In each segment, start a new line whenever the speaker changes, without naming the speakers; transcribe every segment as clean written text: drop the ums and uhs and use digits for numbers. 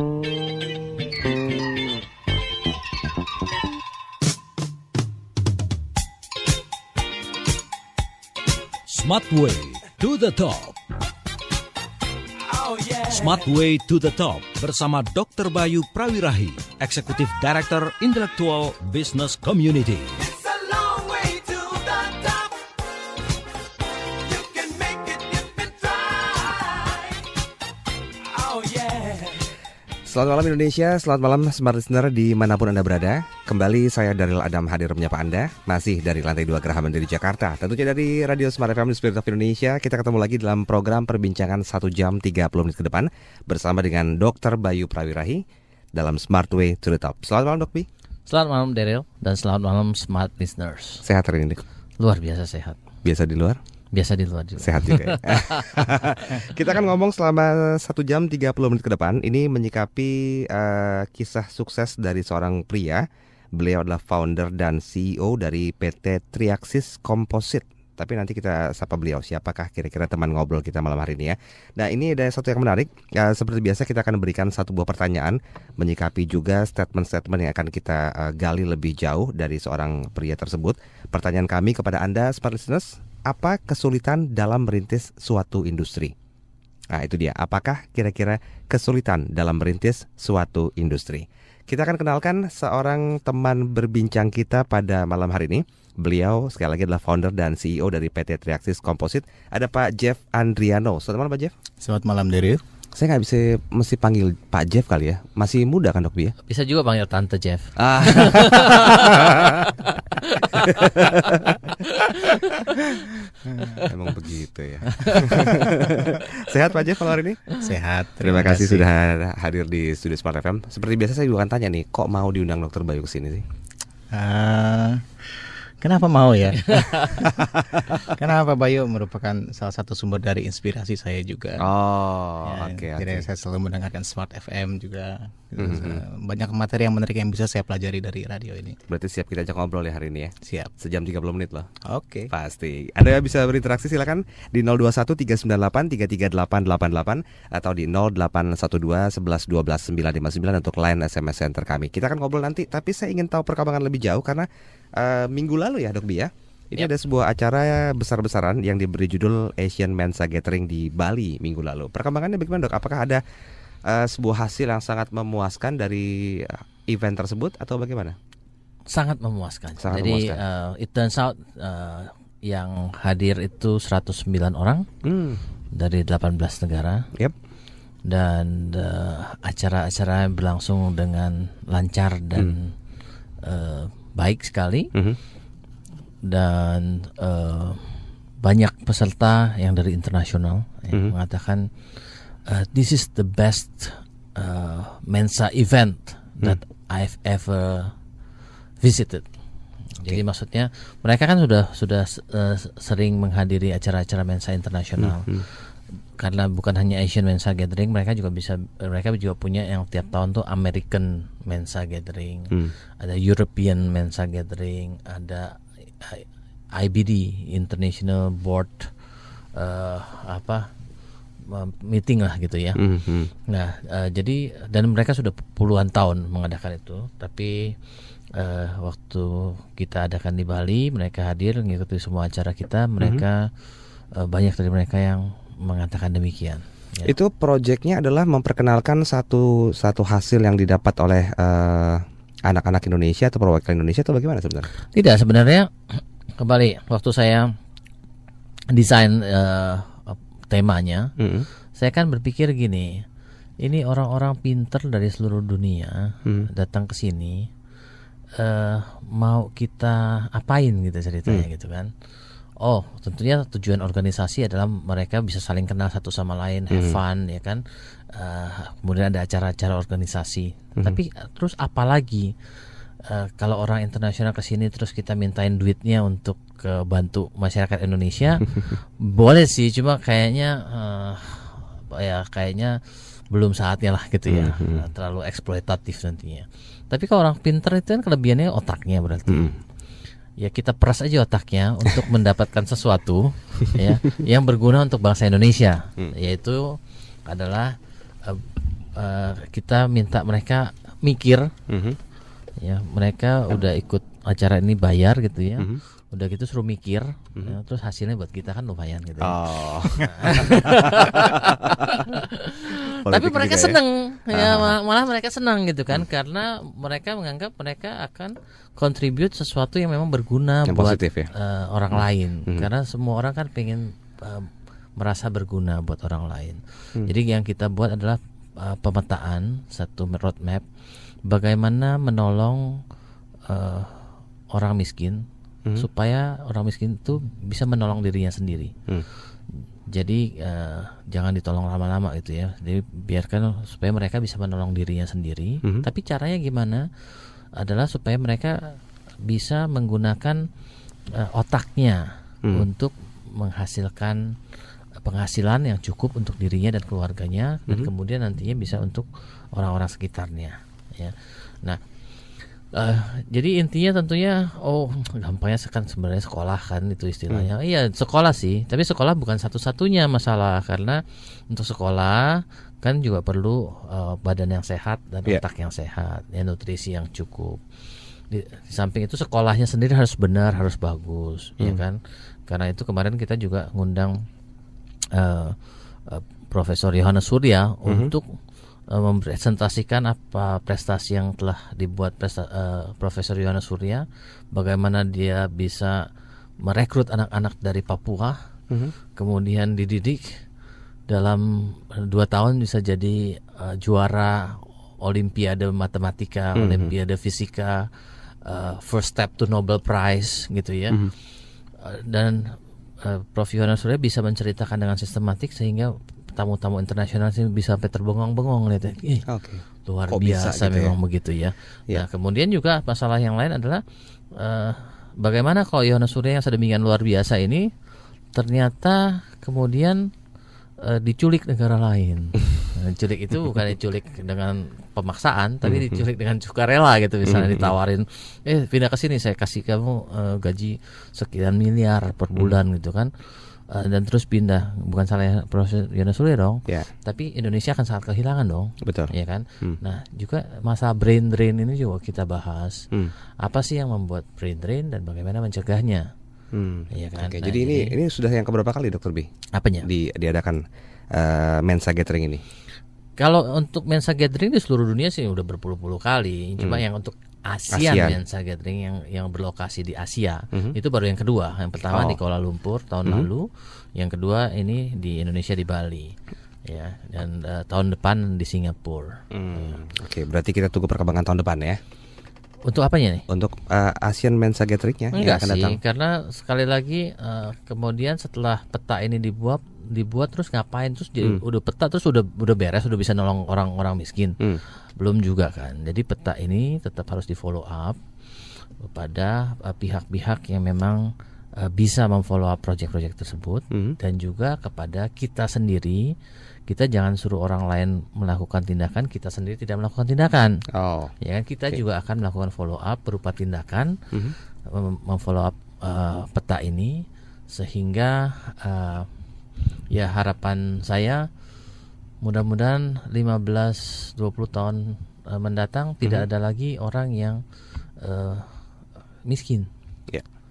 Smart Way to the Top. Smart Way to the Top bersama Dr. Bayu Prawirahi, Eksekutif Director Intellectual Business Community.
Selamat malam Indonesia, selamat malam Smart Listener dimanapun Anda berada. Kembali saya Daryl Adam hadir menyapa Anda, masih dari lantai 2 Geraha Mandiri Jakarta. Tentunya dari Radio Smart FM di Spirit of Indonesia. Kita ketemu lagi dalam program perbincangan 1 jam 30 menit ke depan bersama dengan Dr. Bayu Prawirahi dalam Smart Way to the Top. Selamat malam Dok Bi.
Selamat malam Daryl dan selamat malam Smart Listeners.
Sehat hari ini Dok?
Luar biasa sehat.
Biasa di luar?
Biasa di luar juga.
Sehat juga ya. Kita akan ngomong selama 1 jam 30 menit ke depan. Ini menyikapi kisah sukses dari seorang pria. Beliau adalah founder dan CEO dari PT Triaxis Composite. Tapi nanti kita sapa beliau, siapakah kira-kira teman ngobrol kita malam hari ini ya. Nah ini ada satu yang menarik. Seperti biasa kita akan berikan satu buah pertanyaan, menyikapi juga statement-statement yang akan kita gali lebih jauh dari seorang pria tersebut. Pertanyaan kami kepada Anda Smart Listeners, apa kesulitan dalam merintis suatu industri? Nah itu dia, apakah kira-kira kesulitan dalam merintis suatu industri? Kita akan kenalkan seorang teman berbincang kita pada malam hari ini. Beliau sekali lagi adalah founder dan CEO dari PT Triaxis Composite. Ada Pak Jeff Andriano. Selamat malam Pak Jeff.
Selamat malam Daryl.
Saya nggak bisa mesti panggil Pak Jeff kali ya. Masih muda kan Dok Bi ya?
Bisa juga panggil Tante Jeff.
Emang begitu ya. Sehat Pak Jeff kalau hari ini?
Sehat.
Terima kasih sudah hadir di Studio Smart FM. Seperti biasa saya juga akan tanya nih, kok mau diundang Dr. Bayu ke sini sih?
Kenapa mau ya? Karena Pak Bayu merupakan salah satu sumber dari inspirasi saya juga.
Oh,
ya,
oke.
Jadi saya selalu mendengarkan Smart FM juga. Banyak materi yang menarik yang bisa saya pelajari dari radio ini.
Berarti siap kita ajak ngobrol ya hari ini ya?
Siap.
Sejam 30 menit loh.
Oke.
Pasti. Anda bisa berinteraksi silakan di 021 398 33888 atau di 0812 11 12 959 untuk line SMS center kami. Kita akan ngobrol nanti, tapi saya ingin tahu perkembangan lebih jauh karena minggu lalu ya Dok Bi ya. Ini ada sebuah acara besar-besaran yang diberi judul Asian Mensa Gathering di Bali minggu lalu. Perkembangannya bagaimana Dok? Apakah ada sebuah hasil yang sangat memuaskan dari event tersebut atau bagaimana?
Sangat memuaskan.
Sangat
Jadi
memuaskan.
it turns out yang hadir itu 109 orang dari 18 negara.
Yep.
Dan acara-acara berlangsung dengan lancar dan baik sekali. Dan banyak peserta yang dari internasional yang mengatakan this is the best Mensa event that I've ever visited. Jadi maksudnya mereka kan sudah sering menghadiri acara-acara Mensa internasional. Karena bukan hanya Asian Mensa Gathering, mereka juga punya yang tiap tahun tuh American Mensa Gathering, ada European Mensa Gathering, ada IBD International Board meeting lah gitu ya. Nah jadi dan mereka sudah puluhan tahun mengadakan itu, tapi waktu kita adakan di Bali, mereka hadir mengikuti semua acara kita. Mereka banyak dari mereka yang mengatakan demikian. Ya.
Itu proyeknya adalah memperkenalkan satu hasil yang didapat oleh anak-anak Indonesia atau perwakilan Indonesia atau bagaimana sebenarnya?
Tidak, sebenarnya kembali waktu saya desain temanya, saya kan berpikir gini, ini orang-orang pinter dari seluruh dunia datang ke sini, mau kita apain gitu ceritanya gitu kan? Oh, tentunya tujuan organisasi adalah mereka bisa saling kenal satu sama lain, have fun, ya kan. Kemudian ada acara-acara organisasi. Tapi terus apalagi kalau orang internasional ke sini terus kita mintain duitnya untuk bantu masyarakat Indonesia, boleh sih, cuma kayaknya kayaknya belum saatnya lah gitu ya. Terlalu eksploitatif nantinya. Tapi kalau orang pinter itu kan kelebihannya otaknya berarti. Ya kita peras aja otaknya untuk mendapatkan sesuatu ya yang berguna untuk bangsa Indonesia, yaitu adalah kita minta mereka mikir. Ya, mereka udah ikut acara ini bayar gitu ya. Udah gitu suruh mikir, ya, terus hasilnya buat kita kan lumayan gitu.
Oh.
Tapi mereka seneng, ya malah mereka senang gitu kan, karena mereka menganggap mereka akan contribute sesuatu yang memang berguna
yang
buat
positif, ya?
Orang lain. Karena semua orang kan pengen merasa berguna buat orang lain. Jadi yang kita buat adalah pemetaan, satu roadmap bagaimana menolong orang miskin. Supaya orang miskin itu bisa menolong dirinya sendiri. Jadi jangan ditolong lama-lama gitu ya. Jadi biarkan supaya mereka bisa menolong dirinya sendiri. Tapi caranya gimana? Adalah supaya mereka bisa menggunakan otaknya untuk menghasilkan penghasilan yang cukup untuk dirinya dan keluarganya, dan kemudian nantinya bisa untuk orang-orang sekitarnya. Ya. Nah. Jadi intinya tentunya gampangnya kan sebenarnya sekolah kan itu istilahnya. Iya, sekolah sih, tapi sekolah bukan satu-satunya masalah, karena untuk sekolah kan juga perlu badan yang sehat dan otak yang sehat, ya, nutrisi yang cukup. Di samping itu sekolahnya sendiri harus benar, harus bagus, ya kan? Karena itu kemarin kita juga ngundang Profesor Yohanes Surya untuk mempresentasikan apa prestasi yang telah dibuat Profesor Yohanes Surya, bagaimana dia bisa merekrut anak-anak dari Papua, kemudian dididik dalam 2 tahun bisa jadi juara Olimpiade Matematika, Olimpiade Fisika, first step to Nobel Prize gitu ya. Dan Prof. Yohanes Surya bisa menceritakan dengan sistematik sehingga tamu-tamu internasional sih bisa sampai terbengong-bengong lihat. Luar
kok
biasa
gitu
memang
ya?
begitu ya. Nah, kemudian juga masalah yang lain adalah bagaimana kalau Yohanes Surya yang sedemikian luar biasa ini ternyata kemudian diculik negara lain. Diculik itu bukan diculik dengan pemaksaan, tapi diculik dengan sukarela gitu. Misalnya ditawarin, pindah ke sini, saya kasih kamu gaji sekian miliar per bulan gitu kan. Dan terus pindah, bukan salah Profesor Yohanes Surya dong, tapi Indonesia akan sangat kehilangan dong,
betul,
ya kan? Nah juga masalah brain drain ini juga kita bahas, apa sih yang membuat brain drain dan bagaimana mencegahnya, ya kan?
Nah, jadi ini sudah yang keberapa kali Dr. B?
Apanya?
Diadakan Mensa Gathering ini?
Kalau untuk Mensa Gathering di seluruh dunia sih udah berpuluh-puluh kali, cuma yang untuk ASEAN Mensa Gathering yang berlokasi di Asia itu baru yang kedua. Yang pertama di Kuala Lumpur tahun lalu, yang kedua ini di Indonesia di Bali, ya, dan tahun depan di Singapura.
Oke, berarti kita tunggu perkembangan tahun depan ya.
Untuk apanya nih?
Untuk ASEAN Mensa Gathering-nya
enggak
yang akan
sih,
datang.
karena sekali lagi kemudian setelah peta ini dibuat terus ngapain, terus jadi udah peta terus udah beres, udah bisa nolong orang-orang miskin. Belum juga kan. Jadi peta ini tetap harus di follow up pada pihak-pihak yang memang bisa memfollow up proyek-proyek tersebut, dan juga kepada kita sendiri. Kita jangan suruh orang lain melakukan tindakan, kita sendiri tidak melakukan tindakan. Ya kan, kita juga akan melakukan follow up berupa tindakan, memfollow up peta ini, sehingga ya harapan saya mudah-mudahan 15-20 tahun mendatang tidak ada lagi orang yang miskin.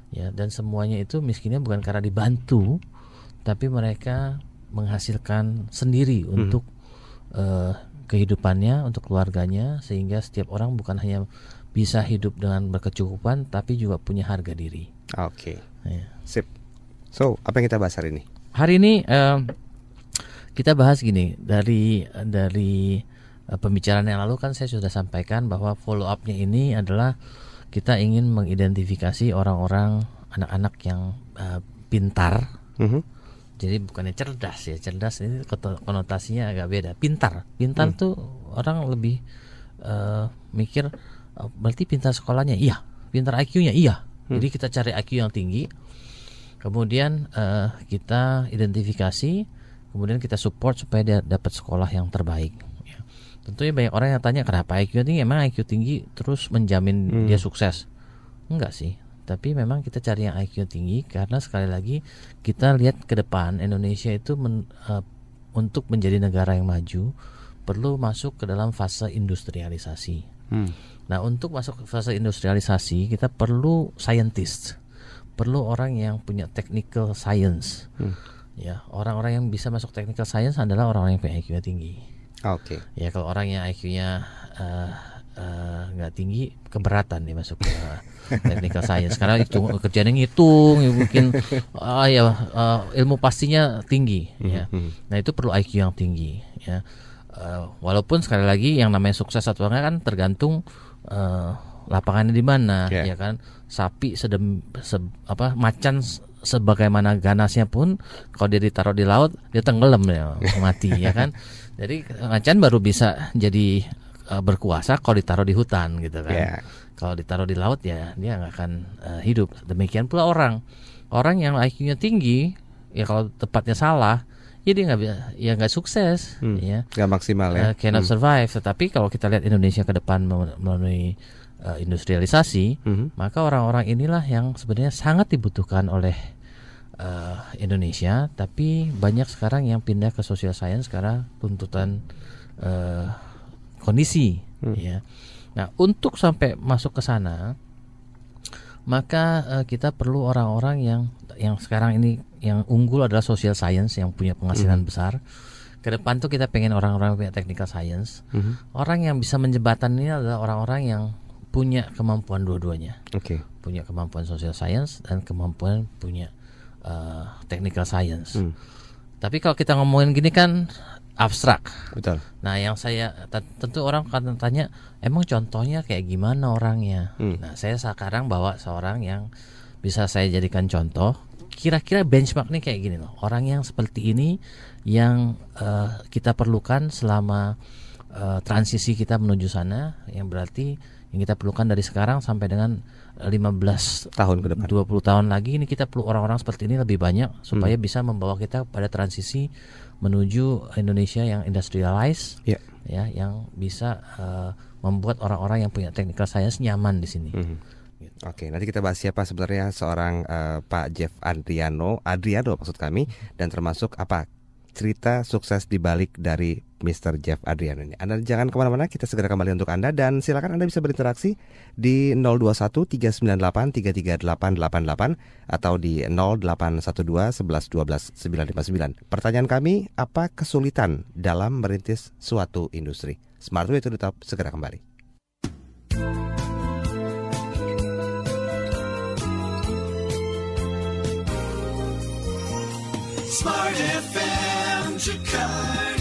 Ya, dan semuanya itu miskinnya bukan karena dibantu, tapi mereka menghasilkan sendiri untuk kehidupannya, untuk keluarganya, sehingga setiap orang bukan hanya bisa hidup dengan berkecukupan, tapi juga punya harga diri. Ya.
Sip. So, apa yang kita bahas hari ini?
Hari ini kita bahas gini, dari pembicaraan yang lalu kan saya sudah sampaikan bahwa follow up-nya ini adalah kita ingin mengidentifikasi orang-orang, anak-anak yang pintar. Jadi bukannya cerdas ya, cerdas ini konotasinya agak beda. Pintar tuh orang lebih mikir berarti pintar sekolahnya, iya. Pintar IQ-nya, iya. Jadi kita cari IQ yang tinggi, kemudian kita identifikasi, kemudian kita support supaya dia dapat sekolah yang terbaik. Ya. Tentunya banyak orang yang tanya kenapa IQ tinggi, emang IQ tinggi terus menjamin dia sukses? Enggak sih. Tapi memang kita cari yang IQ tinggi karena sekali lagi kita lihat ke depan Indonesia itu untuk menjadi negara yang maju perlu masuk ke dalam fase industrialisasi. Nah, untuk masuk ke fase industrialisasi kita perlu scientist, perlu orang yang punya technical science. Ya, orang-orang yang bisa masuk technical science adalah orang-orang yang punya IQ tinggi.
Oke.
Ya, kalau orang yang IQ-nya nggak tinggi, keberatan dia masuk ke technical science karena itu kerjanya ngitung, mungkin ilmu pastinya tinggi. Ya. Nah, itu perlu IQ yang tinggi. Ya. Walaupun sekali lagi yang namanya sukses atau enggak kan tergantung lapangannya di mana, ya kan. Sapi macan sebagaimana ganasnya pun kalau dia ditaruh di laut dia tenggelam ya, mati ya kan. Jadi macan baru bisa jadi berkuasa kalau ditaruh di hutan gitu kan. Kalau ditaruh di laut ya dia nggak akan hidup. Demikian pula orang yang IQ-nya tinggi ya kalau tepatnya salah ya dia nggak sukses, ya
nggak maksimal ya,
cannot survive. Tetapi kalau kita lihat Indonesia ke depan melalui industrialisasi, maka orang-orang inilah yang sebenarnya sangat dibutuhkan oleh Indonesia. Tapi banyak sekarang yang pindah ke social science karena tuntutan kondisi. Ya. Nah, untuk sampai masuk ke sana, maka kita perlu orang-orang yang sekarang ini yang unggul adalah social science yang punya penghasilan besar. Ke depan tuh kita pengen orang-orang yang punya technical science. Orang yang bisa menjembatan ini adalah orang-orang yang punya kemampuan dua-duanya. Punya kemampuan social science dan kemampuan punya technical science. Tapi kalau kita ngomongin gini kan abstrak.
Betul.
Nah, yang saya tentu orang akan tanya, emang contohnya kayak gimana orangnya? Nah, saya sekarang bawa seorang yang bisa saya jadikan contoh. Kira-kira benchmark nih kayak gini loh. Orang yang seperti ini yang kita perlukan selama transisi kita menuju sana, yang berarti yang kita perlukan dari sekarang sampai dengan 15
tahun ke depan,
20 tahun lagi ini kita perlu orang-orang seperti ini lebih banyak supaya bisa membawa kita pada transisi menuju Indonesia yang industrialized, ya, yang bisa membuat orang-orang yang punya technical science nyaman di sini.
Oke, nanti kita bahas siapa sebenarnya seorang Pak Jeff Adriano maksud kami, dan termasuk apa cerita sukses di balik dari Mr. Jeff Adriano ini. Anda jangan kemana-mana, kita segera kembali untuk Anda, dan silakan Anda bisa berinteraksi di 021 398 33888 atau di 0812 11 12 959. Pertanyaan kami, apa kesulitan dalam merintis suatu industri? Smart Way to the Top segera kembali.
Smart FM Jakarta.